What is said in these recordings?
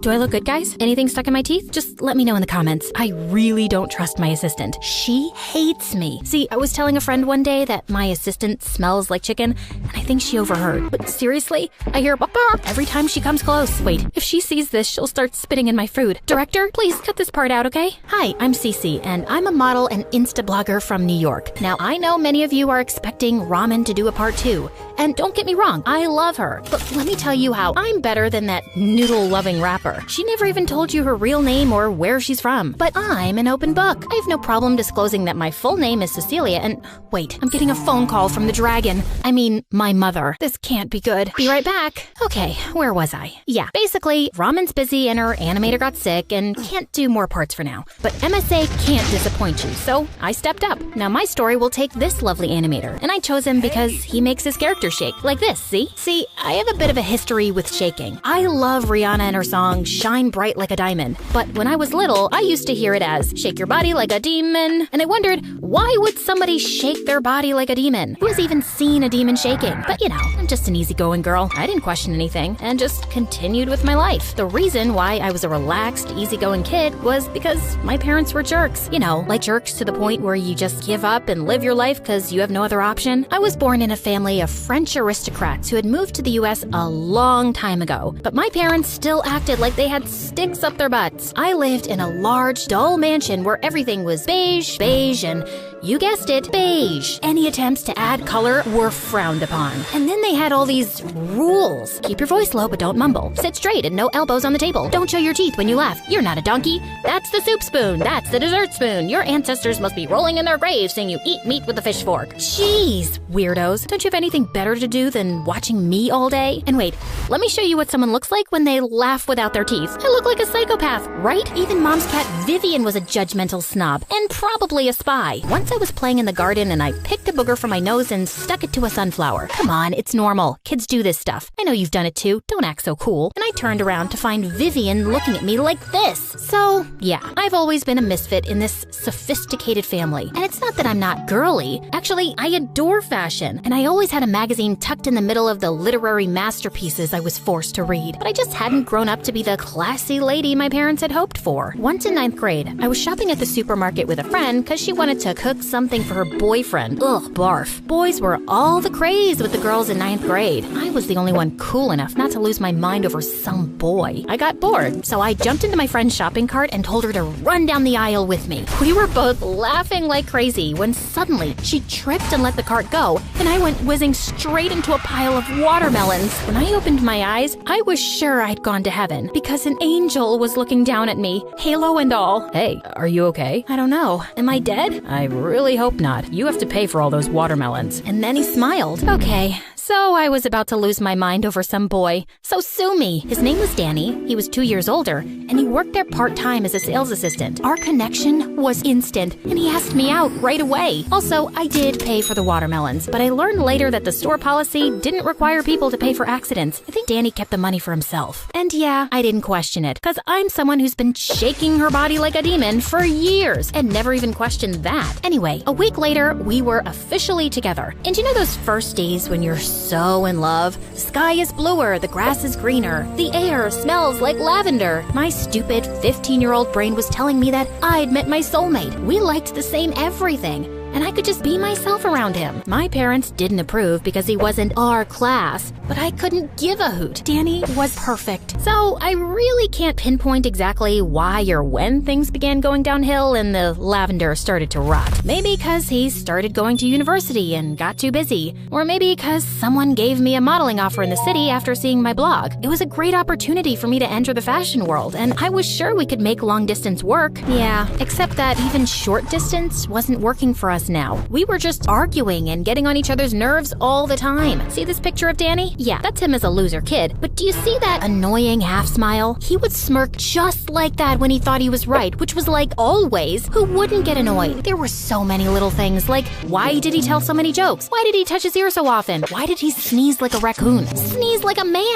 Do I look good, guys? Anything stuck in my teeth? Just let me know in the comments. I really don't trust my assistant. She hates me. See, I was telling a friend one day that my assistant smells like chicken, and I think she overheard. But seriously, I hear bark every time she comes close. Wait, if she sees this, she'll start spitting in my food. Director, please cut this part out, okay? Hi, I'm Cece, and I'm a model and Insta blogger from New York. Now, I know many of you are expecting Ramen to do a part 2. And don't get me wrong, I love her. But let me tell you how I'm better than that noodle-loving rapper. She never even told you her real name or where she's from. But I'm an open book. I have no problem disclosing that my full name is Cecilia and... Wait, I'm getting a phone call from the dragon. I mean, my mother. This can't be good. Be right back. Okay, where was I? Yeah, basically, Ramen's busy and her animator got sick and can't do more parts for now. But MSA can't disappoint you, so I stepped up. Now my story will take this lovely animator, and I chose him because he makes his character shake like this, see? See, I have a bit of a history with shaking. I love Rihanna and her song Shine Bright Like a Diamond, but when I was little, I used to hear it as shake your body like a demon, and I wondered, why would somebody shake their body like a demon? Who has even seen a demon shaking? But you know, I'm just an easygoing girl. I didn't question anything and just continued with my life. The reason why I was a relaxed, easygoing kid was because my parents were jerks. You know, like jerks to the point where you just give up and live your life because you have no other option. I was born in a family of French aristocrats who had moved to the US a long time ago, but my parents still acted like they had sticks up their butts. I lived in a large, dull mansion where everything was beige, and you guessed it, beige. Any attempts to add color were frowned upon. And then they had all these rules. Keep your voice low, but don't mumble. Sit straight and no elbows on the table. Don't show your teeth when you laugh. You're not a donkey. That's the soup spoon. That's the dessert spoon. Your ancestors must be rolling in their graves saying you eat meat with a fish fork. Jeez, weirdos. Don't you have anything better to do than watching me all day? And wait, let me show you what someone looks like when they laugh without their teeth. I look like a psychopath, right? Even Mom's cat Vivian was a judgmental snob and probably a spy. Once I was playing in the garden and I picked a booger from my nose and stuck it to a sunflower. Come on, it's normal. Kids do this stuff. I know you've done it too. Don't act so cool. And I turned around to find Vivian looking at me like this. So, yeah, I've always been a misfit in this sophisticated family. And it's not that I'm not girly. Actually, I adore fashion. And I always had a magazine tucked in the middle of the literary masterpieces I was forced to read. But I just hadn't grown up to be the classy lady my parents had hoped for. Once in 9th grade, I was shopping at the supermarket with a friend because she wanted to cook something for her boyfriend. Ugh, barf. Boys were all the craze with the girls in 9th grade. I was the only one cool enough not to lose my mind over some boy. I got bored, so I jumped into my friend's shopping cart and told her to run down the aisle with me. We were both laughing like crazy when suddenly she tripped and let the cart go, and I went whizzing straight into a pile of watermelons. When I opened my eyes, I was sure I'd gone to heaven because an angel was looking down at me, halo and all. Hey, are you okay? I don't know. Am I dead? I really hope not. You have to pay for all those watermelons. And then he smiled. Okay. So I was about to lose my mind over some boy. So sue me. His name was Danny. He was 2 years older, and he worked there part-time as a sales assistant. Our connection was instant, and he asked me out right away. Also, I did pay for the watermelons, but I learned later that the store policy didn't require people to pay for accidents. I think Danny kept the money for himself. And yeah, I didn't question it, because I'm someone who's been shaking her body like a demon for years, and never even questioned that. Anyway, a week later, we were officially together. And you know those first days when you're so in love? The sky is bluer, the grass is greener, the air smells like lavender. My stupid 15-year-old brain was telling me that I'd met my soulmate. We liked the same everything, and I could just be myself around him. My parents didn't approve because he wasn't our class, but I couldn't give a hoot. Danny was perfect. So I really can't pinpoint exactly why or when things began going downhill and the lavender started to rot. Maybe because he started going to university and got too busy, or maybe because someone gave me a modeling offer in the city after seeing my blog. It was a great opportunity for me to enter the fashion world, and I was sure we could make long distance work. Yeah, except that even short distance wasn't working for us now. We were just arguing and getting on each other's nerves all the time. See this picture of Danny? Yeah, that's him as a loser kid. But do you see that annoying half smile? He would smirk just like that when he thought he was right, which was like always. Who wouldn't get annoyed? There were so many little things, like why did he tell so many jokes? Why did he touch his ear so often? Why did he sneeze like a raccoon? Sneeze like a man.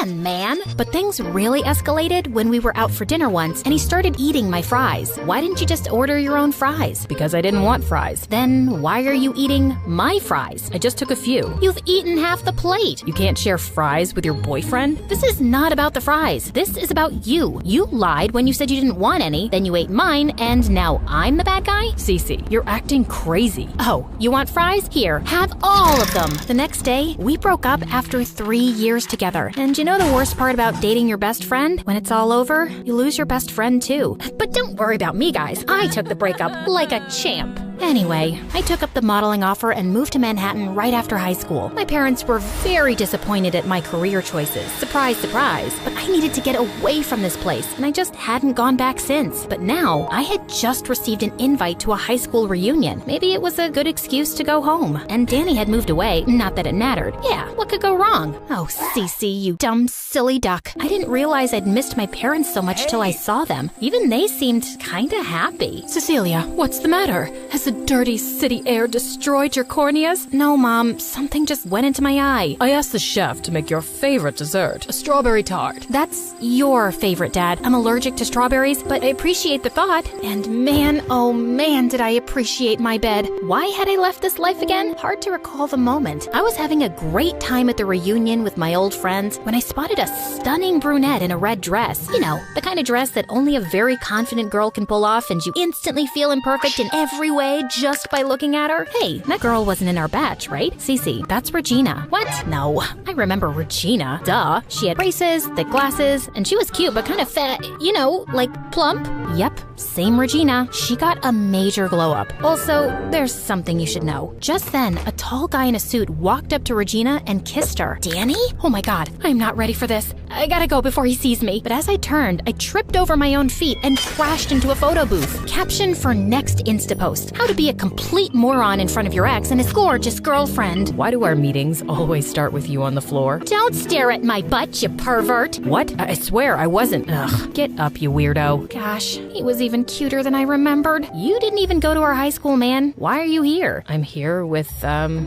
But things really escalated when we were out for dinner once and he started eating my fries. Why didn't you just order your own fries? Because I didn't want fries. Then then why are you eating my fries? I just took a few. You've eaten half the plate. You can't share fries with your boyfriend? This is not about the fries. This is about you. You lied when you said you didn't want any, then you ate mine, and now I'm the bad guy? Cece, you're acting crazy. Oh, you want fries? Here, have all of them. The next day, we broke up after 3 years together. And you know the worst part about dating your best friend? When it's all over, you lose your best friend too. But don't worry about me, guys. I took the breakup like a champ. Anyway, I took up the modeling offer and moved to Manhattan right after high school. My parents were very disappointed at my career choices. Surprise, surprise. But I needed to get away from this place, and I just hadn't gone back since. But now, I had just received an invite to a high school reunion. Maybe it was a good excuse to go home. And Danny had moved away, not that it mattered. Yeah, what could go wrong? Oh, Cece, you dumb, silly duck. I didn't realize I'd missed my parents so much till I saw them. Even they seemed kinda happy. Cecilia, what's the matter? Has the dirty city air destroyed your corneas? No, Mom, something just went into my eye. I asked the chef to make your favorite dessert, a strawberry tart. That's your favorite, Dad. I'm allergic to strawberries, but I appreciate the thought. And man, oh man, did I appreciate my bed. Why had I left this life again? Hard to recall the moment. I was having a great time at the reunion with my old friends when I spotted a stunning brunette in a red dress. You know, the kind of dress that only a very confident girl can pull off and you instantly feel imperfect in every way just by looking at her. Hey, that girl wasn't in our batch, right? Cece, that's Regina. What? No, I remember Regina. Duh. She had braces, thick glasses, and she was cute but kind of fat, you know, like plump. Yep, same Regina. She got a major glow up. Also, there's something you should know. Just then, a tall guy in a suit walked up to Regina and kissed her. Danny? Oh my god, I'm not ready for this. I gotta go before he sees me. But as I turned, I tripped over my own feet and crashed into a photo booth. Caption for next Insta post: how to be a complete moron in front of your ex and his gorgeous girlfriend. Why do our meetings always start with you on the floor? Don't stare at my butt, you pervert. What? I swear I wasn't. Ugh, get up, you weirdo. Gosh, he was even cuter than I remembered. You didn't even go to our high school, man. Why are you here? I'm here with,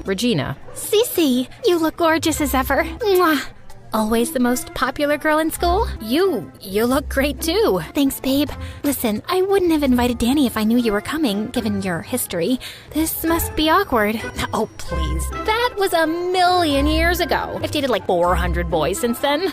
Regina. Cece, you look gorgeous as ever. Mwah. Always the most popular girl in school? You look great too. Thanks, babe. Listen, I wouldn't have invited Danny if I knew you were coming, given your history. This must be awkward. Oh, please. That was a million years ago. I've dated like 400 boys since then.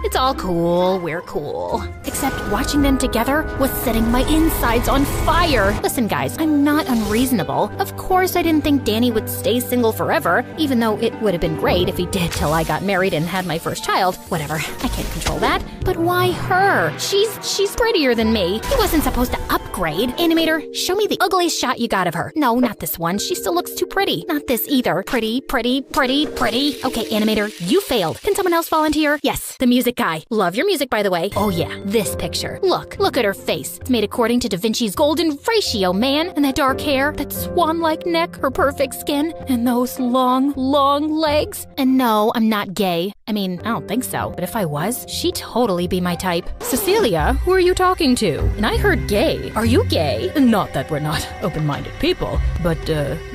It's all cool. We're cool. Except watching them together was setting my insides on fire. Listen, guys, I'm not unreasonable. Of course, I didn't think Danny would stay single forever, even though it would have been great if he did till I got married and had my first child. Whatever, I can't control that. But why her? She's prettier than me. He wasn't supposed to upgrade. Animator, show me the ugliest shot you got of her. No, not this one. She still looks too pretty. Not this either. Pretty. Okay, animator, you failed. Can someone else volunteer? Yes, the music guy. Love your music, by the way. Oh yeah, this picture. Look at her face. It's made according to Da Vinci's golden ratio, man. And that dark hair, that swan-like neck, her perfect skin, and those long legs. And no, I'm not gay. I mean, I don't think so. But if I was, she'd totally be my type. Cecilia, who are you talking to? And I heard gay. Are you gay? Not that we're not open-minded people, but,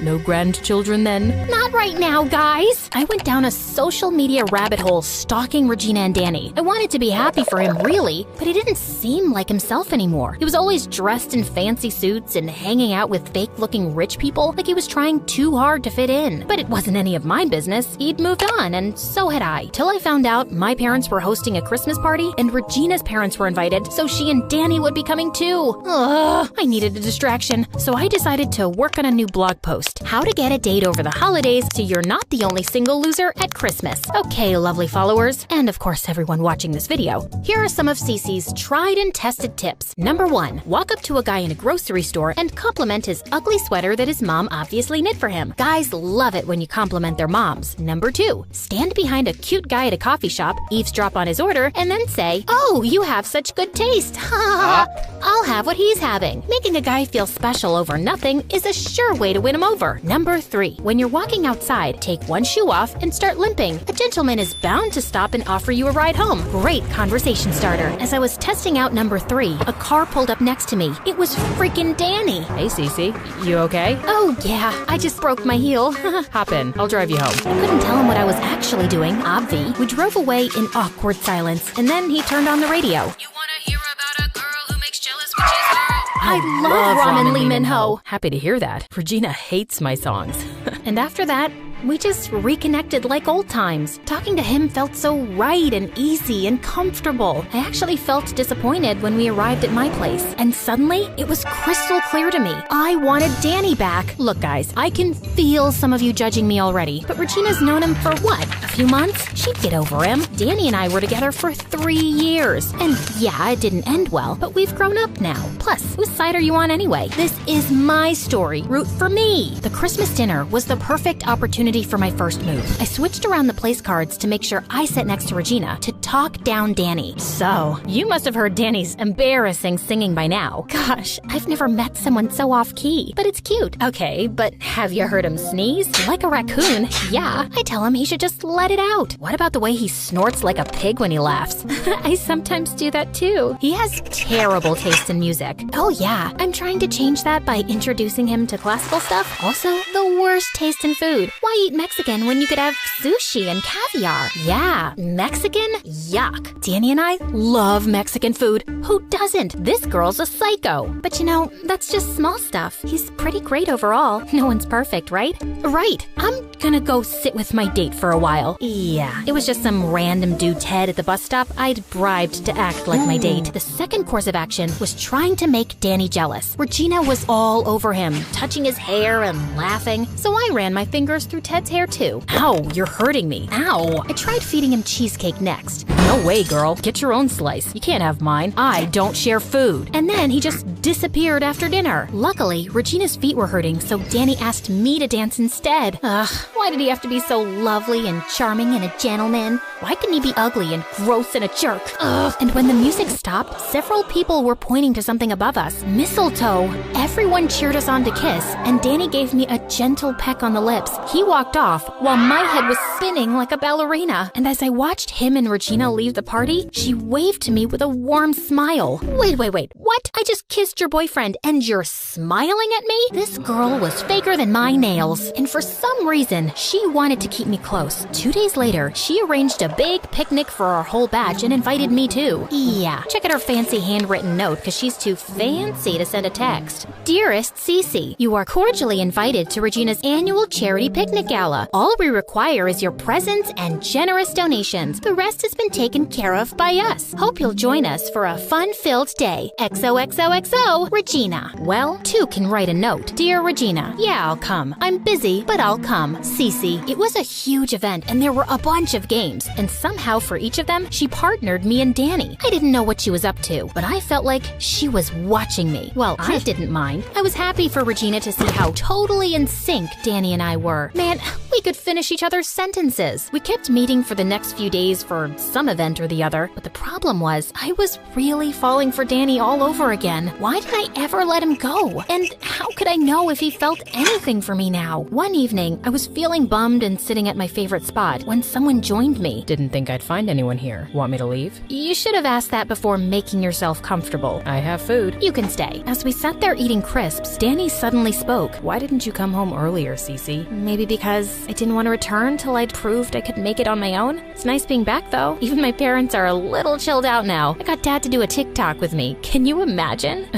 no grandchildren then? Not right now, guys. I went down a social media rabbit hole stalking Regina and Danny. I wanted to be happy for him, really, but he didn't seem like himself anymore. He was always dressed in fancy suits and hanging out with fake-looking rich people like he was trying too hard to fit in. But it wasn't any of my business. He'd moved on, and so had I. Till I found out my parents were hosting a Christmas party and Regina's parents were invited, so she and Danny would be coming too. Ugh, I needed a distraction, so I decided to work on a new blog post. How to get a date over the holidays so you're not the only single loser at Christmas. Okay, lovely followers, and of course everyone watching this video. Here are some of Cece's tried and tested tips. Number 1, walk up to a guy in a grocery store and compliment his ugly sweater that his mom obviously knit for him. Guys love it when you compliment their moms. Number 2, stand behind a cute guy at a coffee shop, eavesdrop on his order, and then say, "Oh, you have such good taste. Ha! I'll have what he's having." Making a guy feel special over nothing is a sure way to win him over. Number 3, when you're walking outside, take one shoe off and start limping. A gentleman is bound to stop and offer you a ride home. Great conversation starter. As I was testing out number 3, a car pulled up next to me. It was freaking Danny. Hey, Cece, you okay? Oh yeah, I just broke my heel. Hop in, I'll drive you home. I couldn't tell him what I was actually doing, obvi. We drove away in awkward silence, and then he turned on the radio. You wanna hear about a girl who makes jealous witches? I love Ramen Lee Min-ho. Happy to hear that. Regina hates my songs. And after that, we just reconnected like old times. Talking to him felt so right and easy and comfortable. I actually felt disappointed when we arrived at my place. And suddenly, it was crystal clear to me. I wanted Danny back. Look, guys, I can feel some of you judging me already. But Regina's known him for what? A few months? She'd get over him. Danny and I were together for 3 years. And yeah, it didn't end well, but we've grown up now. Plus, whose side are you on anyway? This is my story. Root for me. The Christmas dinner was the perfect opportunity for my first move. I switched around the place cards to make sure I sat next to Regina to talk down Danny. So, you must have heard Danny's embarrassing singing by now. Gosh, I've never met someone so off-key, but it's cute. Okay, but have you heard him sneeze? Like a raccoon? Yeah, I tell him he should just let it out. What about the way he snorts like a pig when he laughs? I sometimes do that too. He has terrible taste in music. Oh yeah, I'm trying to change that by introducing him to classical stuff. Also, the worst taste in food. Why eat Mexican when you could have sushi and caviar? Yeah, Mexican? Yuck. Danny and I love Mexican food. Who doesn't? This girl's a psycho. But you know, that's just small stuff. He's pretty great overall. No one's perfect, right? Right. I'm gonna go sit with my date for a while. Yeah, it was just some random dude Ted at the bus stop I'd bribed to act like my date. The second course of action was trying to make Danny jealous. Regina was all over him, touching his hair and laughing. So I ran my fingers through Ted's hair too. Ow, you're hurting me. Ow. I tried feeding him cheesecake next. No way, girl. Get your own slice. You can't have mine. I don't share food. And then he just disappeared after dinner. Luckily, Regina's feet were hurting, so Danny asked me to dance instead. Ugh, why did he have to be so lovely and charming and a gentleman? Why couldn't he be ugly and gross and a jerk? Ugh. And when the music stopped, several people were pointing to something above us. Mistletoe. Everyone cheered us on to kiss, and Danny gave me a gentle peck on the lips. He walked off while my head was spinning like a ballerina. And as I watched him and Regina leave the party, she waved to me with a warm smile. Wait. What? I just kissed your boyfriend and you're smiling at me? This girl was faker than my nails. And for some reason, she wanted to keep me close. 2 days later, she arranged a big picnic for our whole batch and invited me too. Yeah, check out her fancy handwritten note because she's too fancy to send a text. Dearest Cece, you are cordially invited to Regina's annual charity picnic gala. All we require is your presence and generous donations. The rest has been taken care of by us. Hope you'll join us for a fun-filled day. XOXOXO, Regina. Well, two can write a note. Dear Regina, yeah, I'll come. I'm busy, but I'll come. Cece. It was a huge event and there were a bunch of games. And somehow for each of them, she partnered me and Danny. I didn't know what she was up to, but I felt like she was watching me. Well, I didn't mind. I was happy for Regina to see how totally in sync Danny and I were. Man, we could finish each other's sentences. We kept meeting for the next few days for some event or the other, but the problem was I was really falling for Danny all over again. Why did I ever let him go? And how could I know if he felt anything for me now? One evening, I was feeling bummed and sitting at my favorite spot when someone joined me. Didn't think I'd find anyone here. Want me to leave? You should have asked that before making yourself comfortable. I have food. You can stay. As we sat there eating crisps, Danny suddenly spoke. Why didn't you come home earlier, Cece? Maybe because I didn't want to return till I'd proved I could make it on my own. It's nice being back though. Even my parents are a little chilled out now. I got Dad to do a TikTok with me. Can you imagine?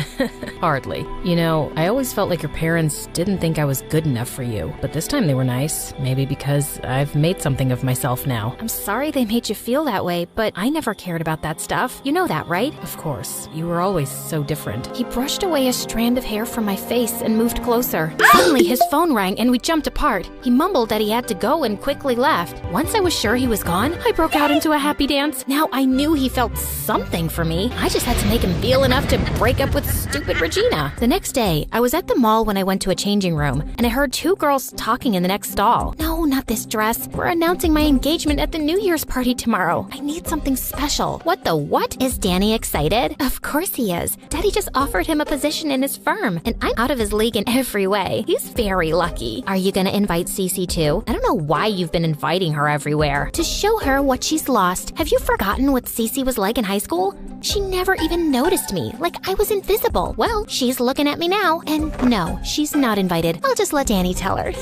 Hardly. You know, I always felt like your parents didn't think I was good enough for you, but this time they were nice. Maybe because I've made something of myself now. I'm sorry they made you feel that way, but I never cared about that stuff. You know that, right? Of course. You were always so different. He brushed away a strand of hair from my face and moved closer. Suddenly, his phone rang and we jumped apart. He mumbled that he had to go and quickly left. Once I was sure he was gone, I broke out into a happy dance. Now I knew he felt something for me. I just had to make him feel enough to break up with stupid Regina. The next day, I was at the mall when I went to a changing room, and I heard two girls talking in the next stall. No, not this dress. We're announcing my engagement at the New Year's party tomorrow. I need something special. What the what? Is Danny excited? Of course he is. Daddy just offered him a position in his firm, and I'm out of his league in every way. He's very lucky. Are you gonna invite Cece too? I don't know why you've been inviting her everywhere. To show her what she's lost. Have you forgotten what Cece was like in high school? She never even noticed me, like I was invisible. Well, she's looking at me now, and no, she's not invited. I'll just let Danny tell her.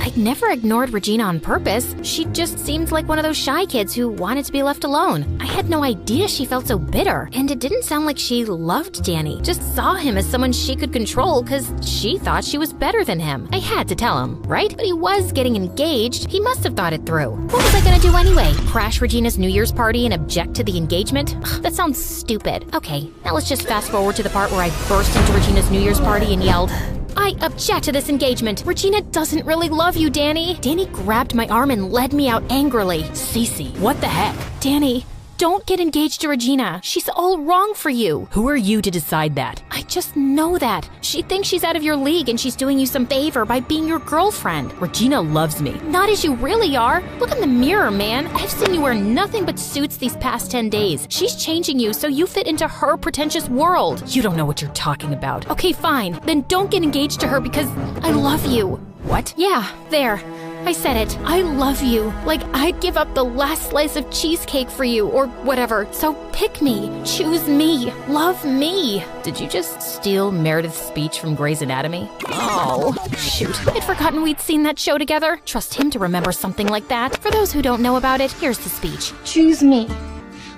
I'd never ignored Regina on purpose. She just seemed like one of those those shy kids who wanted to be left alone. I had no idea she felt so bitter, and it didn't sound like she loved Danny, just saw him as someone she could control because she thought she was better than him. I had to tell him, right? But he was getting engaged. He must have thought it through. What was I gonna do anyway? Crash Regina's New Year's party and object to the engagement? Ugh, that sounds stupid. Okay, now let's just fast forward to the part where I burst into Regina's New Year's party and yelled, "I object to this engagement. Regina doesn't really love you, Danny." Danny grabbed my arm and led me out angrily. Cece, what the heck? Danny, don't get engaged to Regina. She's all wrong for you. Who are you to decide that? I just know that. She thinks she's out of your league and she's doing you some favor by being your girlfriend. Regina loves me. Not as you really are. Look in the mirror, man. I've seen you wear nothing but suits these past 10 days. She's changing you so you fit into her pretentious world. You don't know what you're talking about. Okay, fine. Then don't get engaged to her because I love you. What? Yeah, there. I said it. I love you. Like I'd give up the last slice of cheesecake for you or whatever. So pick me. Choose me. Love me. Did you just steal Meredith's speech from Grey's Anatomy? Oh, shoot. I'd forgotten we'd seen that show together. Trust him to remember something like that. For those who don't know about it, here's the speech. Choose me.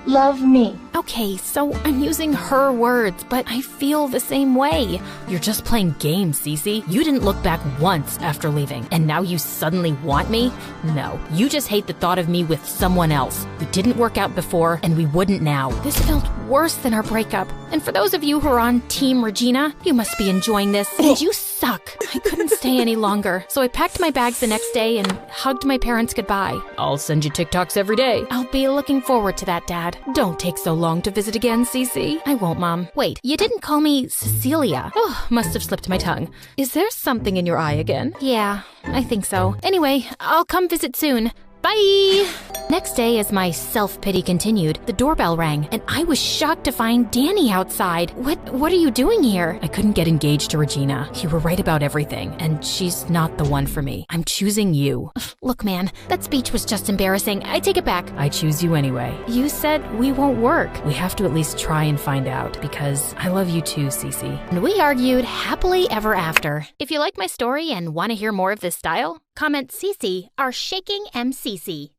Love me. Okay, so I'm using her words, but I feel the same way. You're just playing games, Cece. You didn't look back once after leaving, and now you suddenly want me? No, you just hate the thought of me with someone else. We didn't work out before, and we wouldn't now. This felt worse than our breakup. And for those of you who are on Team Regina, you must be enjoying this. And you suck. I couldn't stay any longer, so I packed my bags the next day and hugged my parents goodbye. I'll send you TikToks every day. I'll be looking forward to that, Dad. Don't take so long to visit again, Cece. I won't, Mom. Wait, you didn't call me Cecilia. Oh, must have slipped my tongue. Is there something in your eye again? Yeah, I think so. Anyway, I'll come visit soon. Bye! Next day, as my self-pity continued, the doorbell rang, and I was shocked to find Danny outside. What are you doing here? I couldn't get engaged to Regina. You were right about everything, and she's not the one for me. I'm choosing you. Look, man, that speech was just embarrassing. I take it back. I choose you anyway. You said we won't work. We have to at least try and find out, because I love you too, Cece. And we argued happily ever after. If you like my story and want to hear more of this style, comment Cece, our shaking MCC.